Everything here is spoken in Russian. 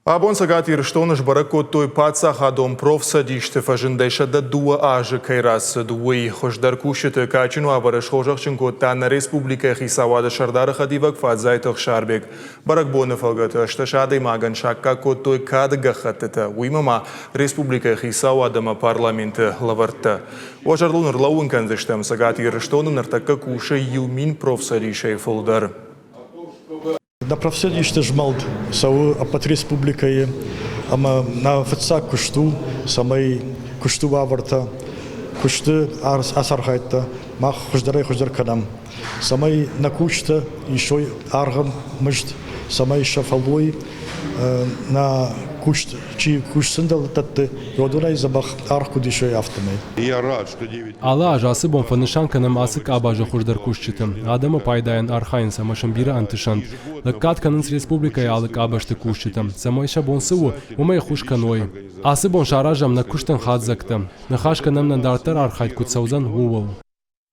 Абон сагат ирштоныш баракот той паца хадом профсадиште фажиндеша да дуа ажы кайрас дуи хождар кушыты качину абарыш хожақчынко танна республика хисавады шардары хадивак фадзайтық шарбек. Барак боны фалгаты ашташады маган шакка кот той кадыга хаттыты. Уймама республика хисавадыма парламенты лаварты. Ожарлуныр лауын канзыштам сагат ирштонын артакка кушы юмин профсадишей фолдар. На профсъюзите жмалт сау апат республикае, ама на фатса кушту, самай кушту ваварта, кушты асархайта, мах хуждар канам. Самай на кушта еще аргам мышт, самай шафалой на кушт, чи куштсындал татты, родунай забах арку дишой автомой. Я рад, что 9. Ала ажасы бом фанышанканым асык абажы хуждар кушчытым. Адамы пайдаян архайн самашым бири антышан. Лыккат канынс республикая алык абашты кушчытым. Самойша бон сыву умай хушканой. Асы бон шаражам на куштан хадзактым. Нахашканам нандартар архайт кутсаузан увол.